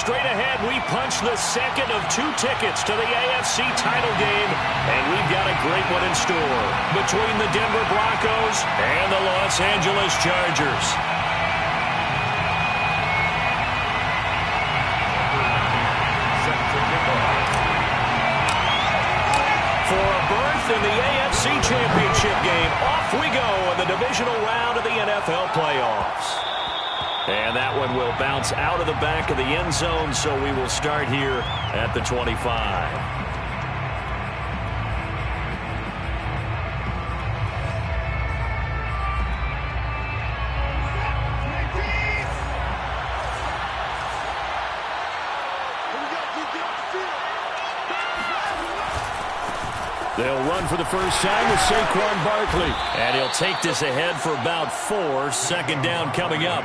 straight ahead, we punch the second of 2 tickets to the AFC title game, and we've got a great one in store between the Denver Broncos and the Los Angeles Chargers. For a berth in the AFC Championship game, off we go in the divisional round of the NFL playoffs. And that one will bounce out of the back of the end zone, so we will start here at the 25. They'll run for the first time with Saquon Barkley. And he'll take this ahead for about 4. Second down coming up.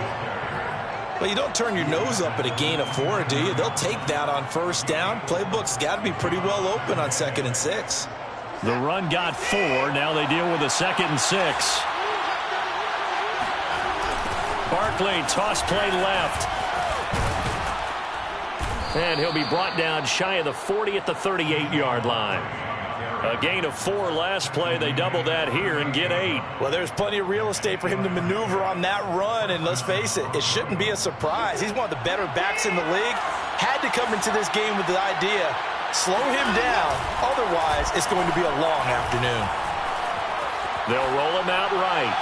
Well, you don't turn your nose up at a gain of 4, do you? They'll take that on first down. Playbook's got to be pretty well open on 2nd and 6. The run got 4. Now they deal with a 2nd and 6. Barkley, toss play left. And he'll be brought down shy of the 40 at the 38-yard line. A gain of 4 last play. They double that here and get 8. Well, there's plenty of real estate for him to maneuver on that run, and let's face it, it shouldn't be a surprise. He's one of the better backs in the league. Had to come into this game with the idea, slow him down, otherwise it's going to be a long afternoon. They'll roll him out right.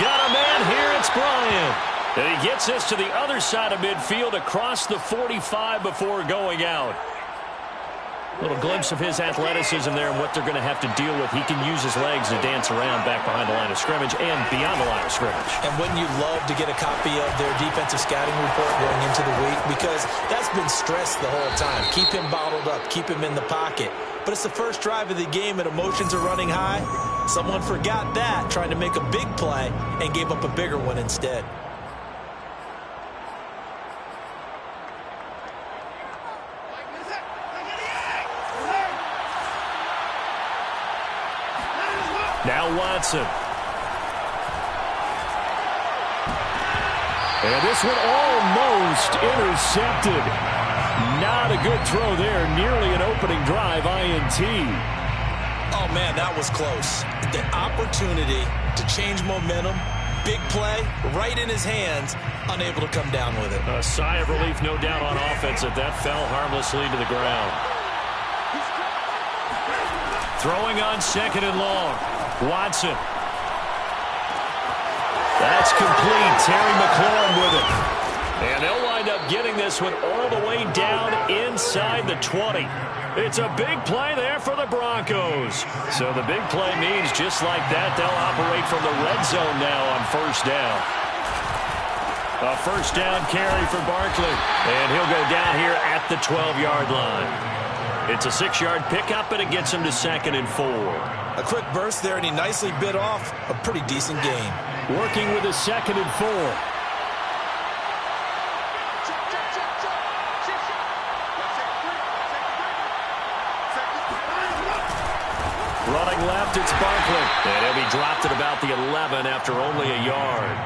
Got a man here, it's Bryant. And he gets this to the other side of midfield across the 45 before going out. A little glimpse of his athleticism there and what they're going to have to deal with. He can use his legs to dance around back behind the line of scrimmage and beyond the line of scrimmage. And wouldn't you love to get a copy of their defensive scouting report going into the week? Because that's been stressed the whole time. Keep him bottled up. Keep him in the pocket. But it's the first drive of the game and emotions are running high. Someone forgot that, trying to make a big play, and gave up a bigger one instead. Now Watson. And this one almost intercepted. Not a good throw there. Nearly an opening drive INT. Oh, man, that was close. The opportunity to change momentum, big play, right in his hands, unable to come down with it. A sigh of relief, no doubt, on offense that fell harmlessly to the ground. Throwing on 2nd and long. Watson. That's complete. Terry McLaurin with it. And they'll wind up getting this one all the way down inside the 20. It's a big play there for the Broncos. So the big play means just like that, they'll operate from the red zone now on first down. A first down carry for Barkley. And he'll go down here at the 12-yard line. It's a 6-yard pickup, and it gets him to 2nd and 4. A quick burst there, and he nicely bit off a pretty decent gain. Working with a 2nd and 4. Running left, it's Barkley. And he'll be dropped at about the 11 after only a yard.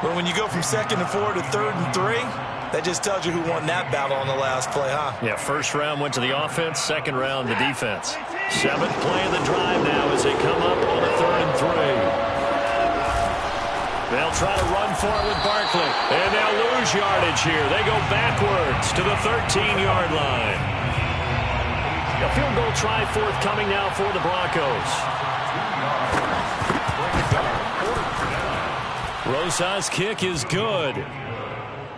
But when you go from 2nd and 4 to 3rd and 3, that just tells you who won that battle on the last play, huh? Yeah, first round went to the offense, second round the defense. 7th play of the drive now as they come up on a 3rd and 3. They'll try to run for it with Barkley. And they'll lose yardage here. They go backwards to the 13-yard line. A field goal try forthcoming now for the Broncos. Rosas' kick is good.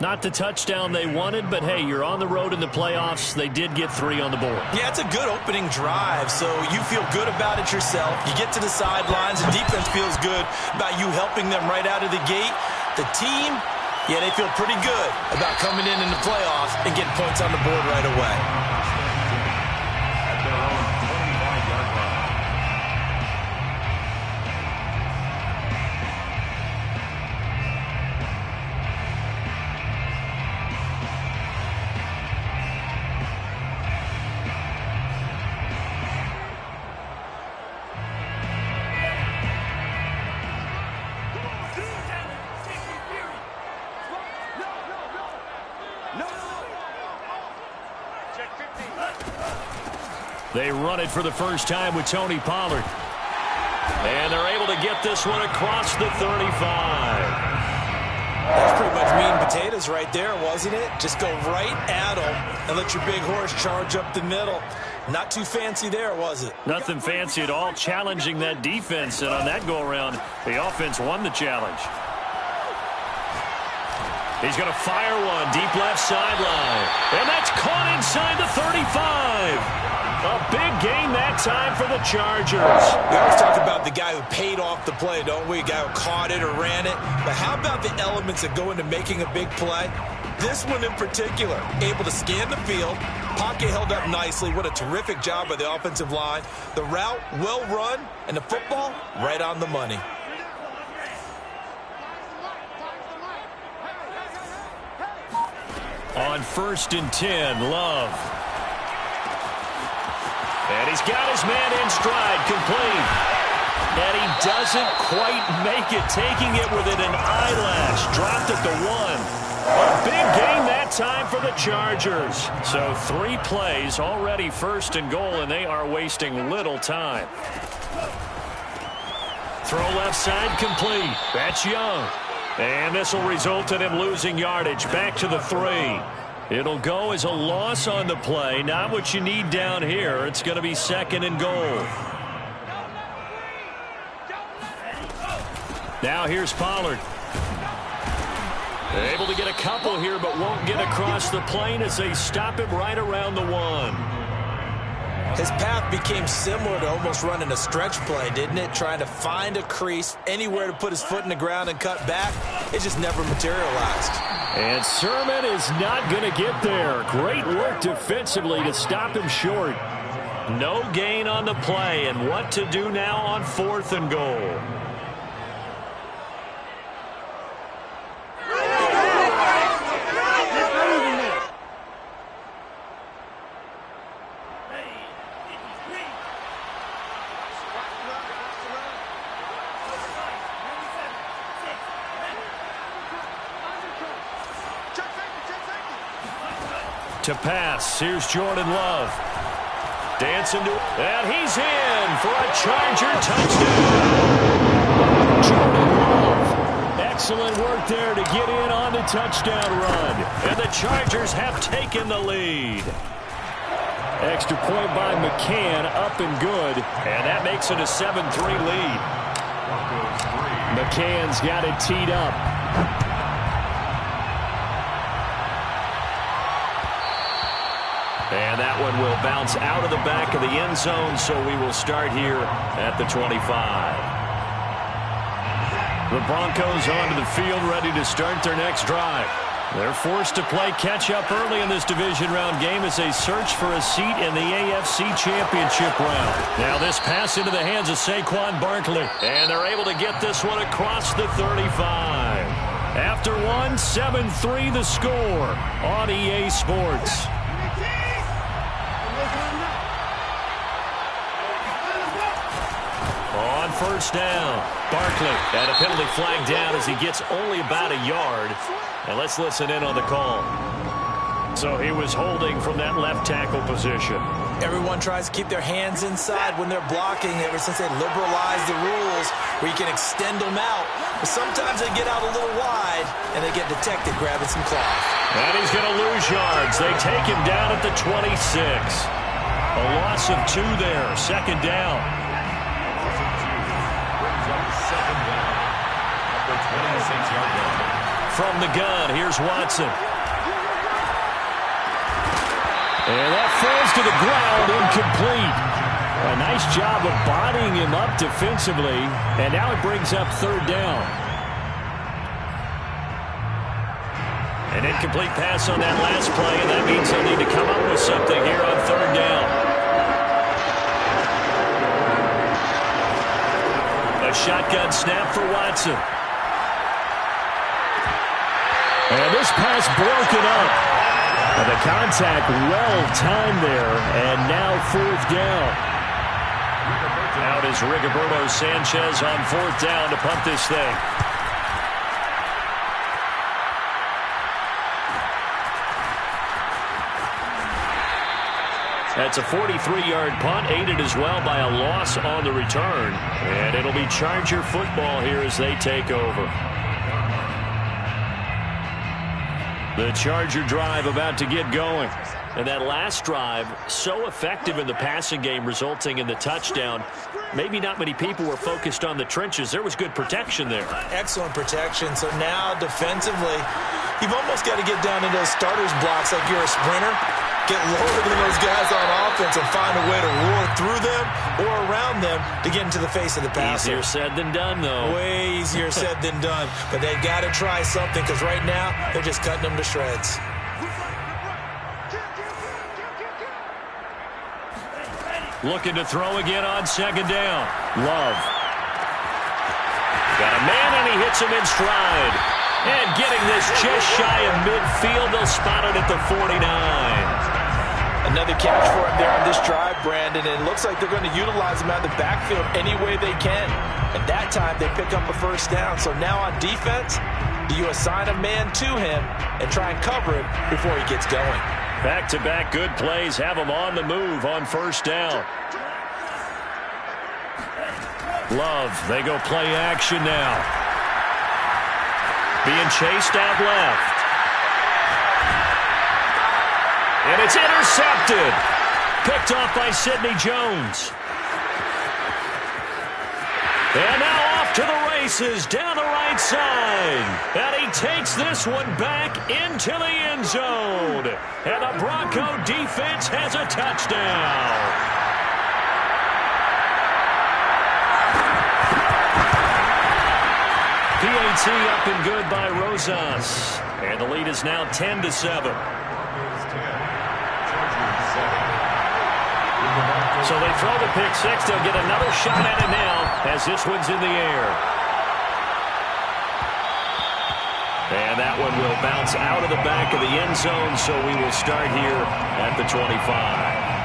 Not the touchdown they wanted, but hey, you're on the road in the playoffs. They did get 3 on the board. Yeah, it's a good opening drive, so you feel good about it yourself. You get to the sidelines, the defense feels good about you helping them right out of the gate. The team, yeah, they feel pretty good about coming in the playoffs and getting points on the board right away. No! They run it for the first time with Tony Pollard. And they're able to get this one across the 35. That's pretty much meat and potatoes right there, wasn't it? Just go right at them and let your big horse charge up the middle. Not too fancy there, was it? Nothing fancy at all, challenging that defense. And on that go-around, the offense won the challenge. He's going to fire one deep left sideline. And that's caught inside the 35. A big gain that time for the Chargers. We always talk about the guy who paid off the play, don't we? A guy who caught it or ran it. But how about the elements that go into making a big play? This one in particular, able to scan the field, pocket held up nicely. What a terrific job by the offensive line. The route, well run, and the football, right on the money. On 1st and 10, Love. And he's got his man in stride, complete. And he doesn't quite make it, taking it within an eyelash. Dropped at the 1. A big gain that time for the Chargers. So 3 plays, already 1st and goal, and they are wasting little time. Throw left side, complete. That's Young. And this will result in him losing yardage. Back to the 3. It'll go as a loss on the play. Not what you need down here. It's going to be 2nd and goal. Now here's Pollard. Able to get a couple here, but won't get across the plane as they stop him right around the 1. His path became similar to almost running a stretch play, didn't it? Trying to find a crease, anywhere to put his foot in the ground and cut back. It just never materialized. And Sermon is not going to get there. Great work defensively to stop him short. No gain on the play, and what to do now on 4th and goal. To pass, here's Jordan Love. Dancing to it, and he's in for a Charger touchdown. Jordan Love. Excellent work there to get in on the touchdown run. And the Chargers have taken the lead. Extra point by McCann, up and good. And that makes it a 7-3 lead. McCann's got it teed up. And that one will bounce out of the back of the end zone, so we will start here at the 25. The Broncos onto the field, ready to start their next drive. They're forced to play catch-up early in this division round game as they search for a seat in the AFC Championship round. Now this pass into the hands of Saquon Barkley. And they're able to get this one across the 35. After one, 7-3 the score on EA Sports. On 1st down, Barkley, and a penalty flag down as he gets only about a yard. And let's listen in on the call. So he was holding from that left tackle position. Everyone tries to keep their hands inside when they're blocking ever since they liberalized the rules where you can extend them out. But sometimes they get out a little wide and they get detected grabbing some cloth. And he's going to lose yards. They take him down at the 26. A loss of 2 there. 2nd down. From the gun, here's Watson. And that falls to the ground, incomplete. A nice job of bodying him up defensively, and now it brings up 3rd down. An incomplete pass on that last play, and that means they'll need to come up with something here on 3rd down. A shotgun snap for Watson. And this pass broken up. And the contact well-timed there, and now 4th down. Out is Rigoberto Sanchez on 4th down to punt this thing. That's a 43-yard punt, aided as well by a loss on the return. And it'll be Charger football here as they take over. The Charger drive about to get going. And that last drive, so effective in the passing game, resulting in the touchdown. Maybe not many people were focused on the trenches. There was good protection there. Excellent protection. So now defensively, you've almost got to get down into those starters blocks like you're a sprinter. Get lower than those guys on offense and find a way to roar through them or around them to get into the face of the passer. Easier said than done, though. Way easier said than done. But they've got to try something because right now they're just cutting them to shreds. Looking to throw again on second down. Love. Got a man, and he hits him in stride. And getting this just shy of midfield, they'll spot it at the 49. Another catch for him there on this drive, Brandon. And it looks like they're going to utilize him out of the backfield any way they can. And that time, they pick up a first down. So now on defense, do you assign a man to him and try and cover him before he gets going? Back-to-back good plays have him on the move on first down. Love, they go play action now. Being chased out left. And it's intercepted. Picked off by Sidney Jones. And now off to the races down the right side. And he takes this one back into the end zone. And the Bronco defense has a touchdown. PAT up and good by Rosas. And the lead is now 10-7. So they throw the pick six. They'll get another shot at it now as this one's in the air. And that one will bounce out of the back of the end zone, so we will start here at the 25.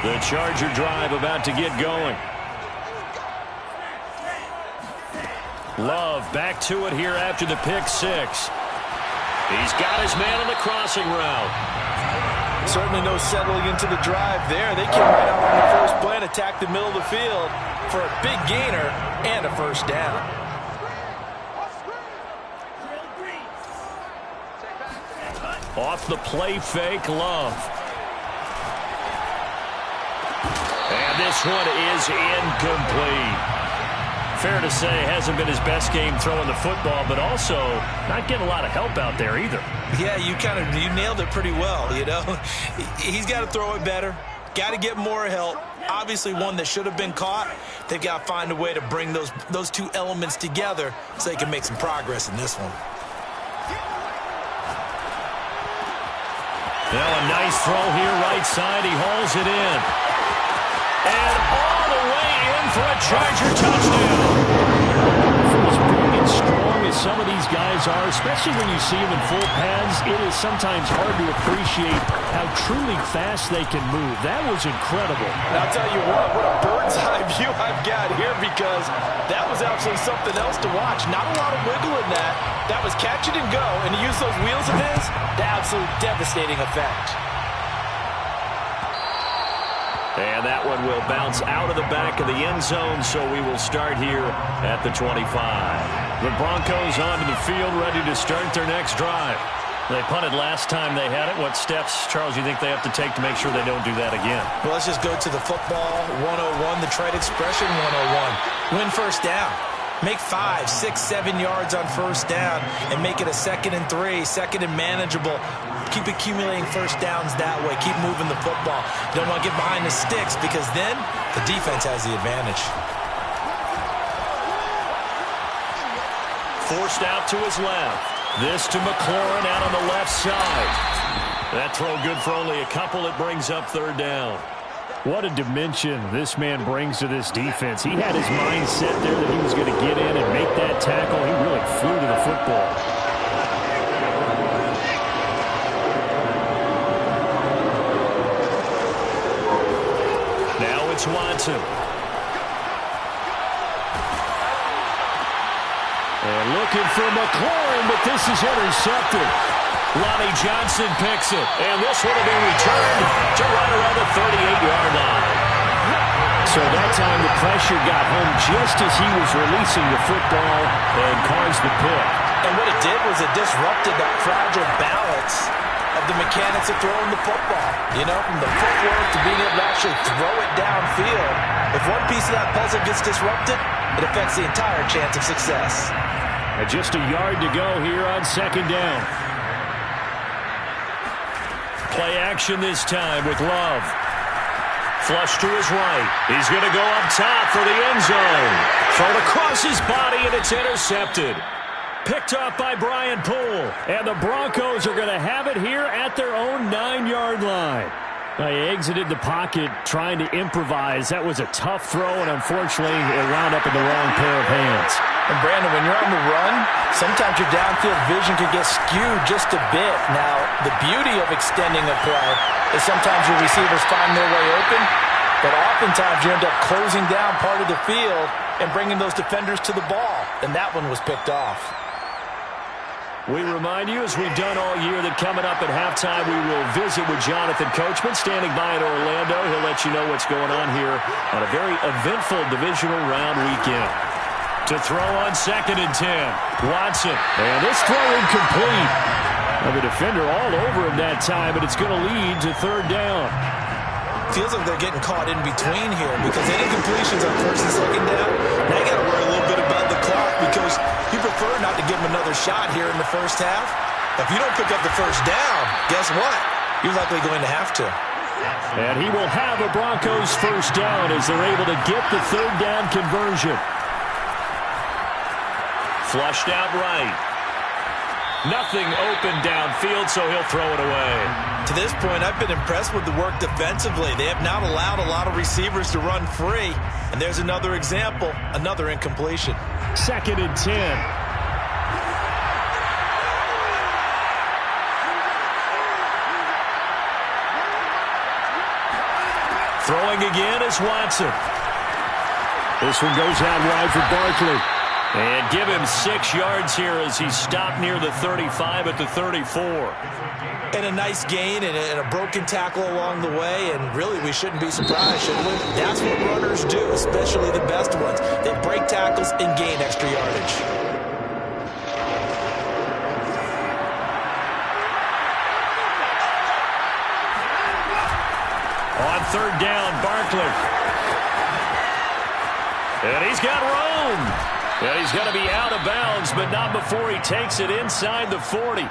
The Charger drive about to get going. Love back to it here after the pick six. He's got his man on the crossing route. Certainly no settling into the drive there. They came right out on the first play and attacked the middle of the field for a big gainer and a first down. Off the play fake, Love. And this one is incomplete. Fair to say, hasn't been his best game throwing the football, but also not getting a lot of help out there either. Yeah, you nailed it pretty well, you know. He's got to throw it better. Got to get more help. Obviously one that should have been caught. They've got to find a way to bring those two elements together so they can make some progress in this one. Now a nice throw here right side. He hauls it in. And all the way in for a Charger touchdown. For as big and strong as some of these guys are, especially when you see them in full pads, it is sometimes hard to appreciate how truly fast they can move. That was incredible. And I'll tell you what a bird's eye view I've got here, because that was actually something else to watch. Not a lot of wiggle in that. That was catch it and go, and to use those wheels of his, the absolute devastating effect. And that one will bounce out of the back of the end zone, so we will start here at the 25. The Broncos onto the field, ready to start their next drive. They punted last time they had it. What steps, Charles, do you think they have to take to make sure they don't do that again? Well, let's just go to the football 101, the trade expression 101. Win first down. Make 5, 6, 7 yards on first down and make it a 2nd and 3, 2nd and manageable. Keep accumulating first downs that way. Keep moving the football. You don't want to get behind the sticks, because then the defense has the advantage. Forced out to his left. This to McLaurin out on the left side. That throw good for only a couple. It brings up third down. What a dimension this man brings to this defense. He had his mind set there that he was going to get in and make that tackle. He really flew to the football. it's Watson. And looking for McLaurin, but this is intercepted. Lonnie Johnson picks it, and this one will be returned to right around the 38-yard line. So that time the pressure got home just as he was releasing the football and caused the pick. And what it did was it disrupted that fragile balance of the mechanics of throwing the football. You know, from the footwork to being able to actually throw it downfield. If one piece of that puzzle gets disrupted, it affects the entire chance of success. And just a yard to go here on second down. Play action this time with Love. Flush to his right. He's going to go up top for the end zone. Thrown across his body, and it's intercepted. Picked up by Brian Poole. And the Broncos are going to have it here at their own 9-yard line. He exited the pocket trying to improvise. That was a tough throw, and unfortunately, it wound up in the wrong pair of hands. And Brandon, when you're on the run, sometimes your downfield vision can get skewed just a bit. Now, the beauty of extending a play is sometimes your receivers find their way open, but oftentimes you end up closing down part of the field and bringing those defenders to the ball, and that one was picked off. We remind you, as we've done all year, that coming up at halftime, we will visit with Jonathan Coachman, standing by in Orlando. He'll let you know what's going on here on a very eventful divisional round weekend. To throw on 2nd and 10, Watson. And this throw incomplete. And the defender all over him that time, but it's going to lead to 3rd down. Feels like they're getting caught in between here because any completions on 1st and 2nd down, now you got to worry a little bit about the clock because you prefer not to give them another shot here in the first half. If you don't pick up the 1st down, guess what? You're likely going to have to. And he will have a Broncos 1st down as they're able to get the 3rd down conversion. Flushed out right. Nothing open downfield, so he'll throw it away. To this point, I've been impressed with the work defensively. They have not allowed a lot of receivers to run free. And there's another example, another incompletion. 2nd and 10. Throwing again is Watson. This one goes out wide for Barkley. And give him 6 yards here as he stopped near the 35 at the 34. And a nice gain and a broken tackle along the way. And really, we shouldn't be surprised, should we? That's what runners do, especially the best ones. They break tackles and gain extra yardage. On 3rd down, Barkley. And he's got room. And he's going to be out of bounds, but not before he takes it inside the 40.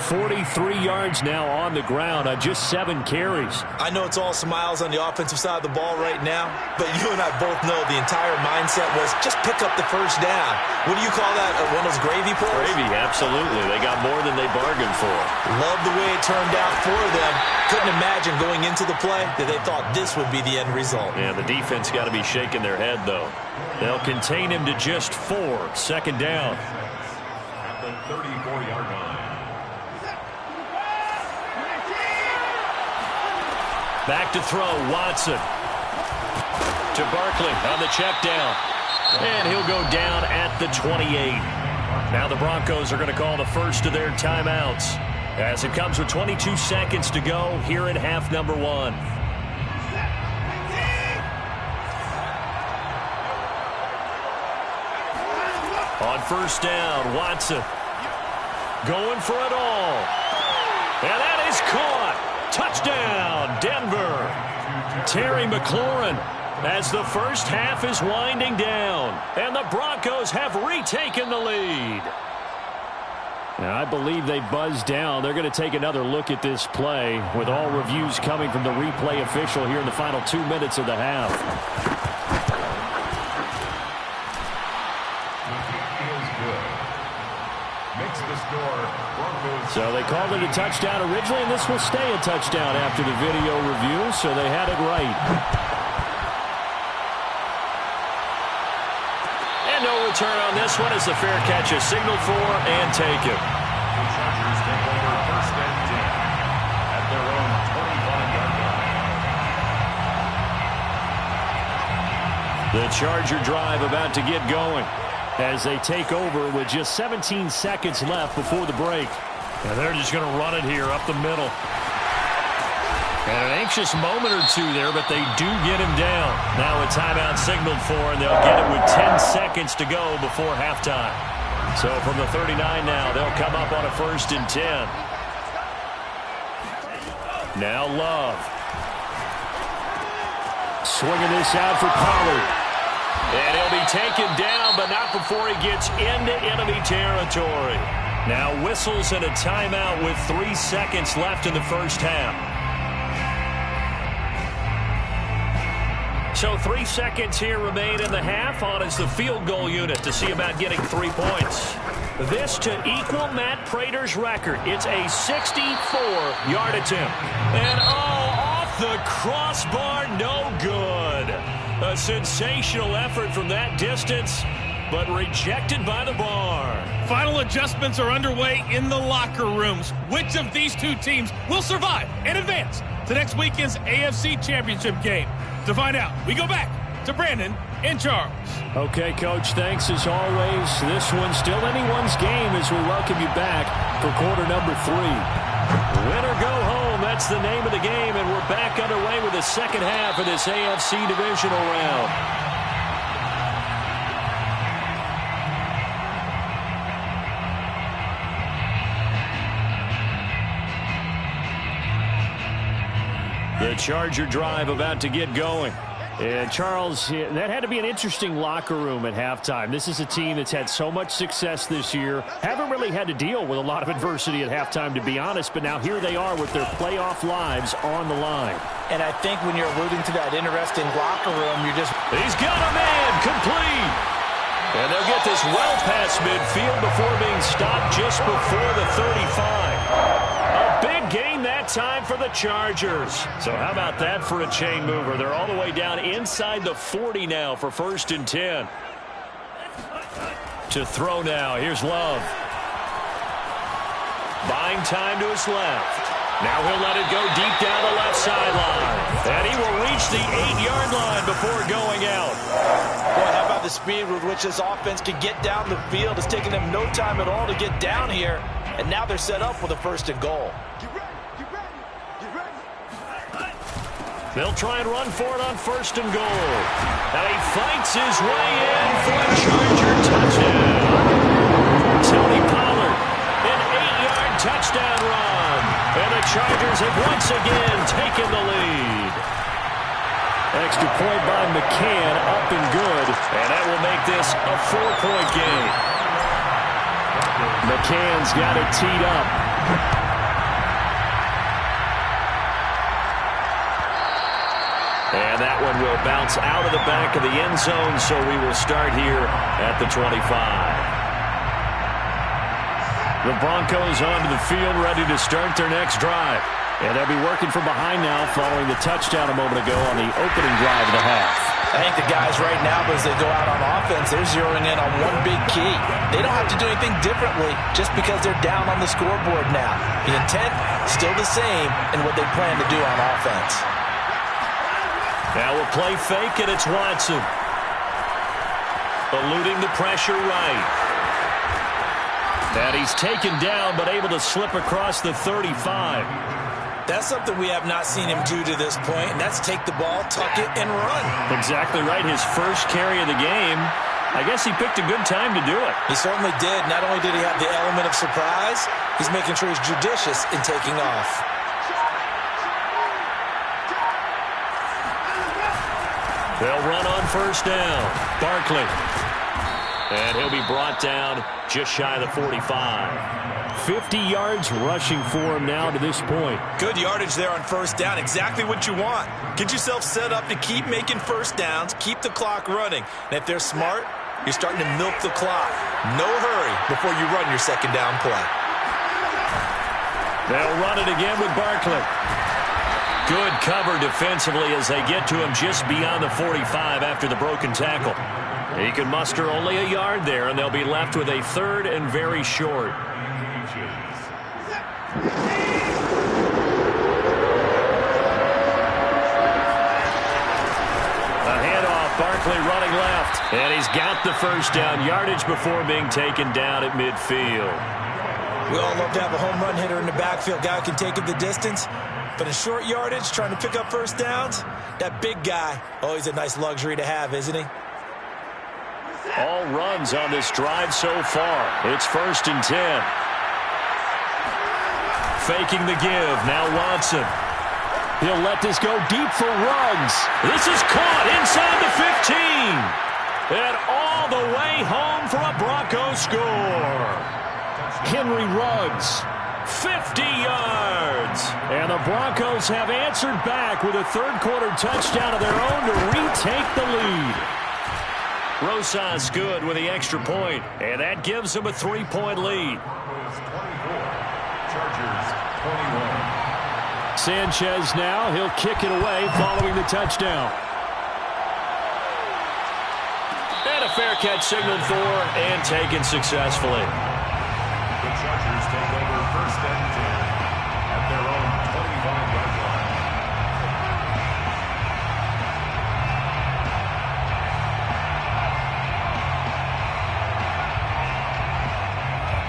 43 yards now on the ground on just 7 carries. I know it's all smiles on the offensive side of the ball right now, but you and I both know the entire mindset was just pick up the 1st down. What do you call that? One of those gravy pulls? Gravy, absolutely. They got more than they bargained for. Love the way it turned out for them. Couldn't imagine going into the play that they thought this would be the end result. Yeah, the defense got to be shaking their head, though. They'll contain him to just 4. 2nd down. At the 34-yard line. Back to throw, Watson. To Barkley on the check down. And he'll go down at the 28. Now the Broncos are going to call the first of their timeouts, as it comes with 22 seconds to go here in half number 1. On 1st down, Watson going for it all. And that is caught. Touchdown, Denver. Terry McLaurin, as the first half is winding down, and the Broncos have retaken the lead. Now, I believe they buzzed down. They're going to take another look at this play, with all reviews coming from the replay official here in the final 2 minutes of the half. So they called it a touchdown originally, and this will stay a touchdown after the video review, so they had it right. And no return on this one as the fair catch is signaled for and taken. The Chargers take over 1st and 10 at their own 25-yard line. The Charger drive about to get going as they take over with just 17 seconds left before the break. And they're just going to run it here up the middle. And an anxious moment or two there, but they do get him down. Now a timeout signaled for, and they'll get it with 10 seconds to go before halftime. So from the 39 now, they'll come up on a 1st and 10. Now Love. Swinging this out for Pollard. And he'll be taken down, but not before he gets into enemy territory. Now whistles and a timeout with 3 seconds left in the first half. So 3 seconds here remain in the half. On is the field goal unit to see about getting 3 points. This to equal Matt Prater's record. It's a 64-yard attempt. And off the crossbar, no good. A sensational effort from that distance, but rejected by the bar. Final adjustments are underway in the locker rooms. Which of these two teams will survive and advance to next weekend's AFC Championship game? To find out, we go back to Brandon and Charles. Okay, Coach, thanks as always. This one's still anyone's game as we welcome you back for quarter number 3. Win or go home, that's the name of the game, and we're back underway with the second half of this AFC divisional round. The Charger drive about to get going. And Charles, that had to be an interesting locker room at halftime. This is a team that's had so much success this year. Haven't really had to deal with a lot of adversity at halftime, to be honest. But now here they are with their playoff lives on the line. And I think when you're alluding to that interesting locker room, you're just... He's got a man complete. And they'll get this well past midfield before being stopped just before the 35. A big gain that time for the Chargers. So how about that for a chain mover? They're all the way down inside the 40 now for 1st and 10. To throw now. Here's Love. Buying time to his left. Now he'll let it go deep down the left sideline. And he will reach the 8-yard line before going out. Boy, how about the speed with which this offense can get down the field? It's taken them no time at all to get down here. And now they're set up with a 1st and goal. They'll try and run for it on 1st and goal. And he fights his way in for a Charger touchdown. Tony Pollard, an 8-yard touchdown run. And the Chargers have once again taken the lead. Extra point by McCann, up and good. And that will make this a 4-point game. McCann's got it teed up. And that one will bounce out of the back of the end zone, so we will start here at the 25. The Broncos onto the field, ready to start their next drive. And they'll be working from behind now following the touchdown a moment ago on the opening drive of the half. I think the guys right now, as they go out on offense, they're zeroing in on one big key. They don't have to do anything differently just because they're down on the scoreboard now. The intent, still the same in what they plan to do on offense. Now a play fake, and it's Watson. Eluding the pressure right. And he's taken down, but able to slip across the 35. That's something we have not seen him do to this point, and that's take the ball, tuck it, and run. Exactly right. His first carry of the game. I guess he picked a good time to do it. He certainly did. Not only did he have the element of surprise, he's making sure he's judicious in taking off. They'll run on 1st down. Barkley. And he'll be brought down just shy of the 45. 50 yards rushing for him now to this point. Good yardage there on 1st down. Exactly what you want. Get yourself set up to keep making 1st downs, keep the clock running. And if they're smart, you're starting to milk the clock. No hurry before you run your 2nd down play. They'll run it again with Barkley. Good cover defensively as they get to him just beyond the 45 after the broken tackle. He can muster only a yard there, and they'll be left with a 3rd and very short. quickly running left. And he's got the first down yardage before being taken down at midfield. We all love to have a home run hitter in the backfield. Guy who can take it the distance. But in short yardage, trying to pick up first downs, that big guy, always a nice luxury to have, isn't he? All runs on this drive so far. It's 1st and 10. Faking the give. Now Watson. He'll let this go deep for Ruggs. This is caught inside the 15. And all the way home for a Broncos score. Henry Ruggs, 50 yards. And the Broncos have answered back with a third-quarter touchdown of their own to retake the lead. Rosas good with the extra point, and that gives them a 3-point lead. Chargers 21. Sanchez now, he'll kick it away following the touchdown. And a fair catch signaled for and taken successfully. The Chargers take over 1st and 10 at their own 25-yard line.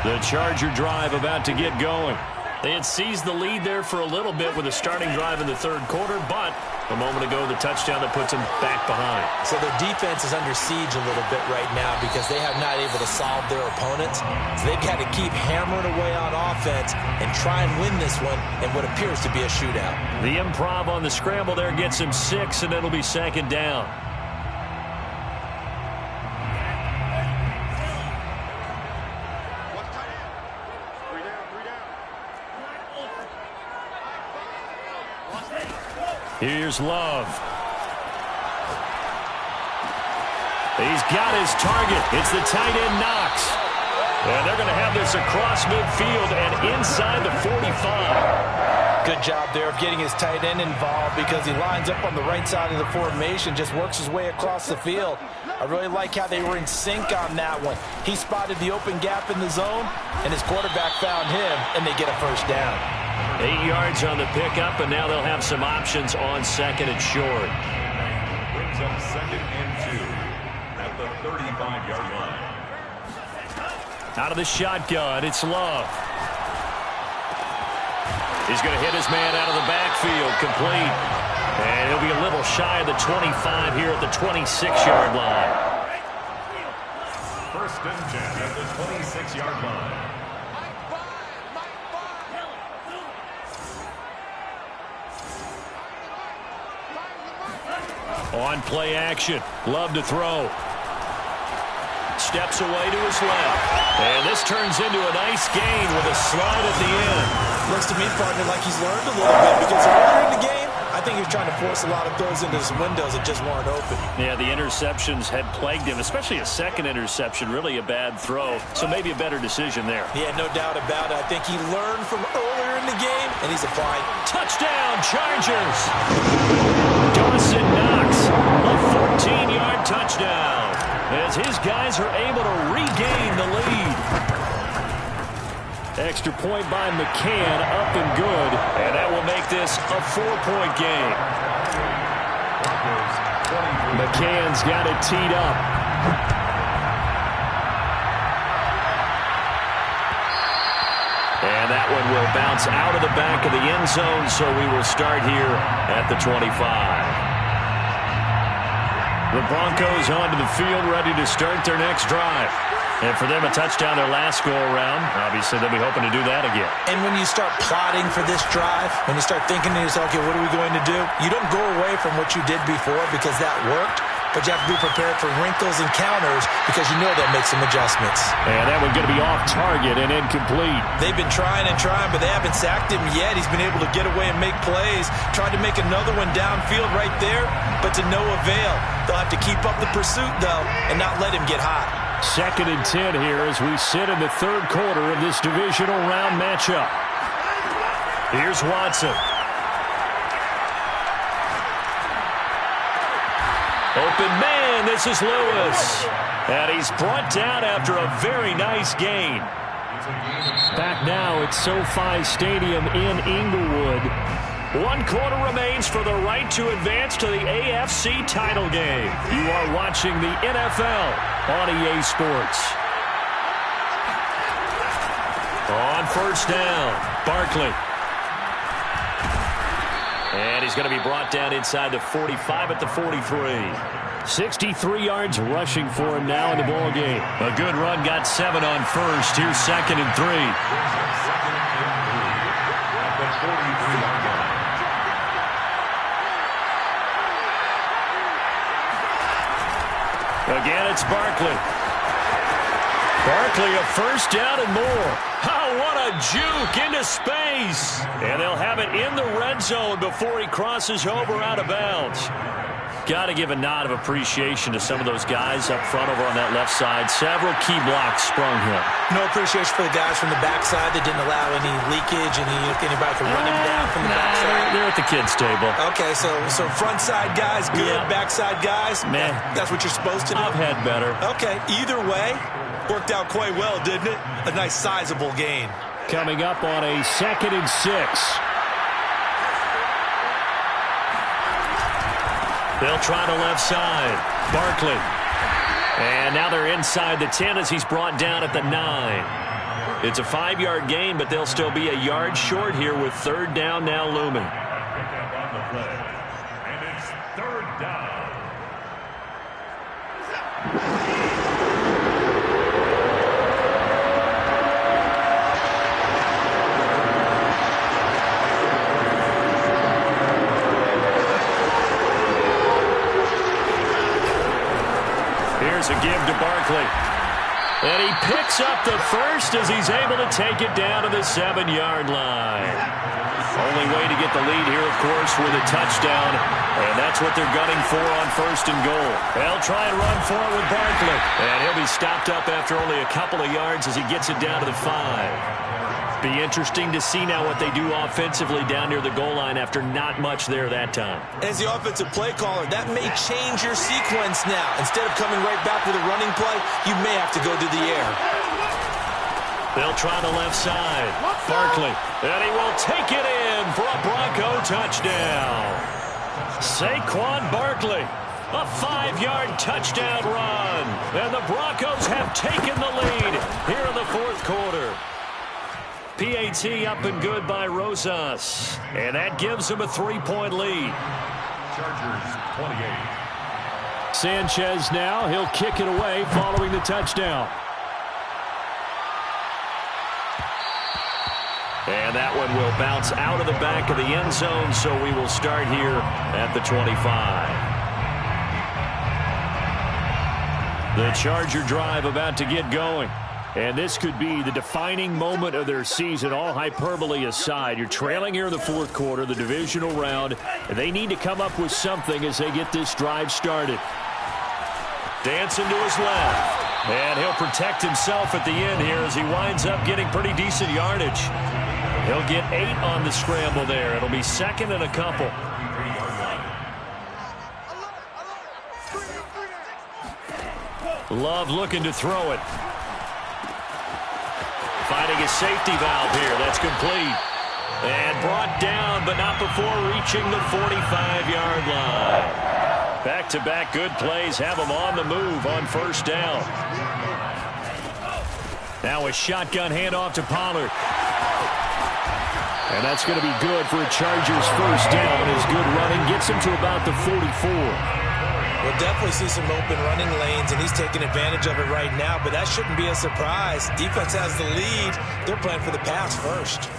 The Charger drive about to get going. They had seized the lead there for a little bit with a starting drive in the third quarter, but a moment ago the touchdown that puts them back behind. So their defense is under siege a little bit right now because they have not able to solve their opponents. So they've got to keep hammering away on offense and try and win this one in what appears to be a shootout. The improv on the scramble there gets him 6, and it'll be 2nd down. Here's Love. He's got his target. It's the tight end Knox. And they're going to have this across midfield and inside the 45. Good job there of getting his tight end involved because he lines up on the right side of the formation, just works his way across the field. I really like how they were in sync on that one. He spotted the open gap in the zone, and his quarterback found him, and they get a first down. 8 yards on the pickup, and now they'll have some options on 2nd and short. Brings up 2nd and 2 at the 35-yard line. Out of the shotgun, it's Love. He's going to hit his man out of the backfield, complete. And he'll be a little shy of the 25 here at the 26-yard line. 1st and 10 at the 26-yard line. On play action, Love to throw. Steps away to his left. And this turns into a nice gain with a slide at the end. Looks to me, partner, like he's learned a little bit because earlier in the game, I think he was trying to force a lot of throws into some windows that just weren't open. Yeah, the interceptions had plagued him, especially a second interception, really a bad throw. So maybe a better decision there. Yeah, no doubt about it. I think he learned from earlier in the game, and he's applying. Touchdown, Chargers! Dawson Knox, a 14-yard touchdown, as his guys are able to regain the lead. Extra point by McCann, up and good, and that will make this a 4-point game. McCann's got it teed up. And that one will bounce out of the back of the end zone, so we will start here at the 25. The Broncos onto the field, ready to start their next drive. And for them, a touchdown their last go-around. Obviously, they'll be hoping to do that again. And when you start plotting for this drive, when you start thinking to yourself, okay, what are we going to do? You don't go away from what you did before because that worked. But you have to be prepared for wrinkles and counters because you know they'll make some adjustments. And that one's going to be off target and incomplete. They've been trying and trying, but they haven't sacked him yet. He's been able to get away and make plays. Tried to make another one downfield right there, but to no avail. They'll have to keep up the pursuit, though, and not let him get hot. 2nd and 10 here as we sit in the third quarter of this divisional round matchup. Here's Watson. Open man, this is Lewis. And he's brought down after a very nice gain. Back now at SoFi Stadium in Inglewood. 1 quarter remains for the right to advance to the AFC title game. You are watching the NFL on EA Sports. On first down, Barkley. And he's going to be brought down inside the 45 at the 43. 63 yards rushing for him now in the ball game. A good run, got 7 on first. Here's 2nd and 3. Again, it's Barkley. Barkley, a first down and more. Oh, what a juke into space. And they'll have it in the red zone before he crosses over out of bounds. Got to give a nod of appreciation to some of those guys up front over on that left side. Several key blocks sprung here. No appreciation for the guys from the backside that didn't allow any leakage, anybody to run him down from the backside. They're at the kids' table. Okay, so front side guys, good. Yeah. Backside guys, man, that's what you're supposed to do. I've had better. Okay, either way, worked out quite well, didn't it? A nice sizable gain. Coming up on a 2nd and 6. They'll try the left side. Barkley. And now they're inside the 10 as he's brought down at the 9. It's a 5-yard gain, but they'll still be a yard short here with 3rd down now looming. And it's 3rd down. Here's a give to Barkley. And he picks up the first as he's able to take it down to the 7-yard line. Only way to get the lead here, of course, with a touchdown. And that's what they're gunning for on 1st and goal. They'll try and run for it with Barkley. And he'll be stopped up after only a couple of yards as he gets it down to the 5. Be interesting to see now what they do offensively down near the goal line after not much there that time. As the offensive play caller, that may change your sequence now. Instead of coming right back with a running play, you may have to go to the air. They'll try the left side. Barkley. And he will take it in for a Bronco touchdown. Saquon Barkley. A 5-yard touchdown run. And the Broncos have taken the lead here in the 4th quarter. PAT up and good by Rosas. And that gives him a 3-point lead. Chargers 28. Sanchez now. He'll kick it away following the touchdown. And that one will bounce out of the back of the end zone, so we will start here at the 25. The Charger drive about to get going. And this could be the defining moment of their season, all hyperbole aside. You're trailing here in the 4th quarter, the divisional round, and they need to come up with something as they get this drive started. Dancing to his left. And he'll protect himself at the end here as he winds up getting pretty decent yardage. He'll get 8 on the scramble there. It'll be 2nd and a couple. Love looking to throw it. Finding a safety valve here. That's complete. And brought down, but not before reaching the 45-yard line. Back-to-back good plays have them on the move on 1st down. Now a shotgun handoff to Pollard. And that's going to be good for a Chargers 1st down as good running gets him to about the 44. We'll definitely see some open running lanes, and he's taking advantage of it right now, but that shouldn't be a surprise. Defense has the lead. They're playing for the pass first.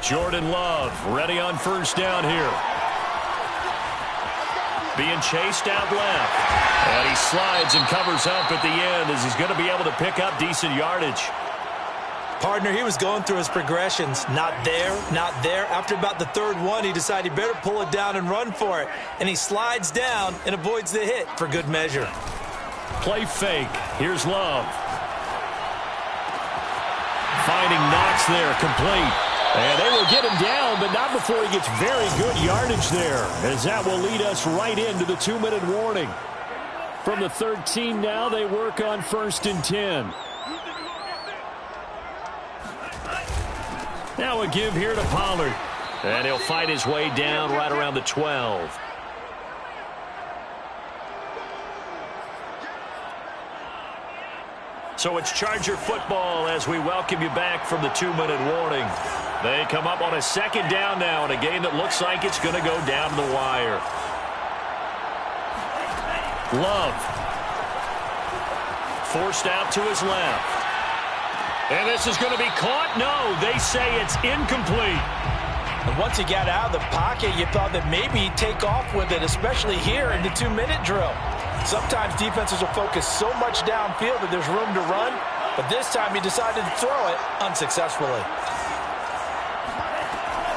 Jordan Love ready on 1st down here. Being chased out left. And he slides and covers up at the end as he's going to be able to pick up decent yardage. Partner, he was going through his progressions. Not there, not there. After about the 3rd one, he decided he better pull it down and run for it. And he slides down and avoids the hit for good measure. Play fake. Here's Love. Finding Knox there, complete. And they will get him down, but not before he gets very good yardage there, as that will lead us right into the 2-minute warning. From the 13 now, they work on 1st and 10. Now a give here to Pollard. And he'll fight his way down right around the 12. So it's Charger football as we welcome you back from the 2-minute warning. They come up on a second down now in a game that looks like it's going to go down to the wire. Love. Forced out to his left. And this is going to be caught. No, they say it's incomplete. And once he got out of the pocket, you thought that maybe he'd take off with it, especially here in the 2-minute drill. Sometimes defenses will focus so much downfield that there's room to run, but this time he decided to throw it unsuccessfully.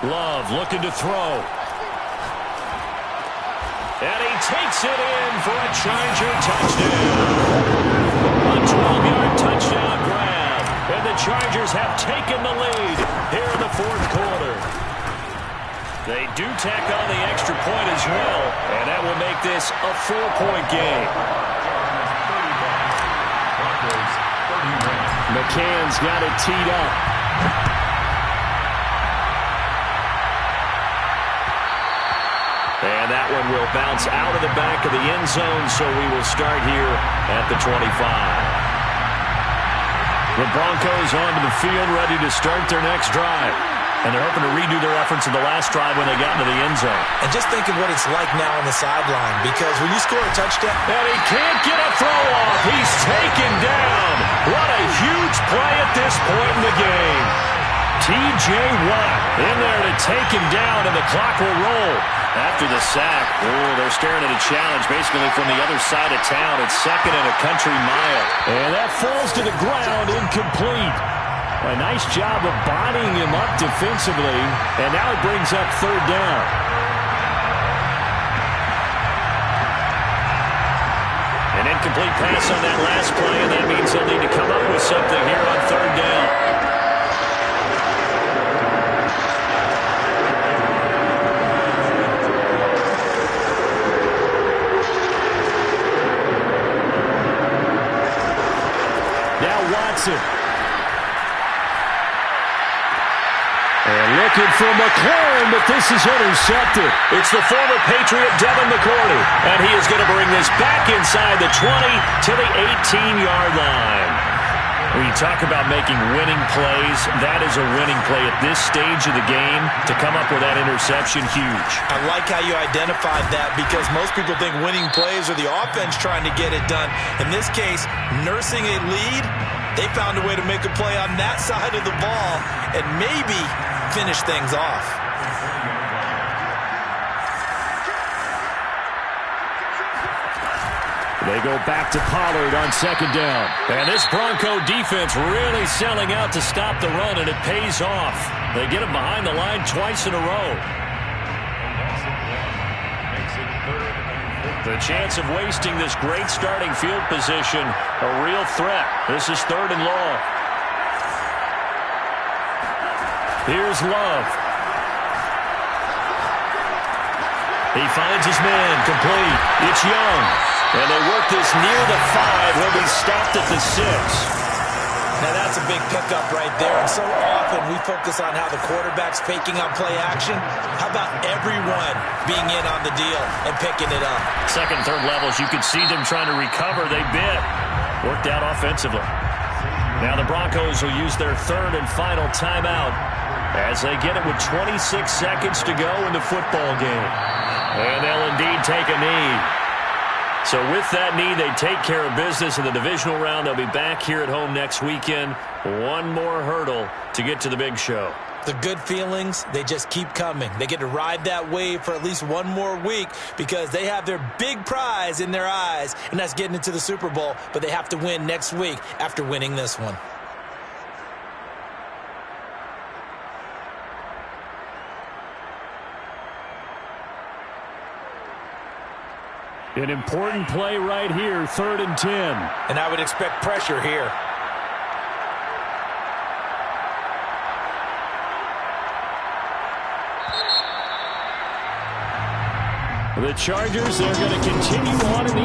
Love looking to throw. And he takes it in for a Charger touchdown. A 12-yard touchdown grab. And the Chargers have taken the lead here in the fourth quarter. They do tack on the extra point as well, and that will make this a 4-point game. McCann's got it teed up. And that one will bounce out of the back of the end zone, so we will start here at the 25. The Broncos onto the field, ready to start their next drive. And they're hoping to redo their efforts in the last drive when they got into the end zone. And just think of what it's like now on the sideline, because when you score a touchdown... And he can't get a throw off. He's taken down. What a huge play at this point in the game. T.J. Watt in there to take him down, and the clock will roll. After the sack, they're staring at a challenge basically from the other side of town. It's second and a country mile. And that falls to the ground, incomplete. A nice job of bodying him up defensively, and now it brings up third down. An incomplete pass on that last play, and that means they'll need to come up with something here on third down. Now Watson. And looking for McLaurin, but this is intercepted. It's the former Patriot Devin McCourty, and he is going to bring this back inside the 20 to the 18-yard line. When you talk about making winning plays, that is a winning play at this stage of the game. To come up with that interception, huge. I like how you identified that, because most people think winning plays are the offense trying to get it done. In this case, nursing a lead, they found a way to make a play on that side of the ball and maybe finish things off. They go back to Pollard on second down. And this Bronco defense really selling out to stop the run, and it pays off. They get him behind the line twice in a row. The chance of wasting this great starting field position, a real threat. This is third and long. Here's Love. He finds his man, complete. It's Young. And they work this near the 5. He'll be stopped at the 6. Now that's a big pickup right there. And so often we focus on how the quarterback's faking on play action. How about everyone being in on the deal and picking it up? Second and third levels, you could see them trying to recover. They bit. Worked out offensively. Now the Broncos will use their third and final timeout as they get it with 26 seconds to go in the football game. And they'll indeed take a knee. So with that knee, they take care of business in the divisional round. They'll be back here at home next weekend. One more hurdle to get to the big show. The good feelings, they just keep coming. They get to ride that wave for at least one more week because they have their big prize in their eyes, and that's getting into the Super Bowl. But they have to win next week after winning this one. An important play right here, 3rd and 10. And I would expect pressure here. The Chargers, they're going to continue on in the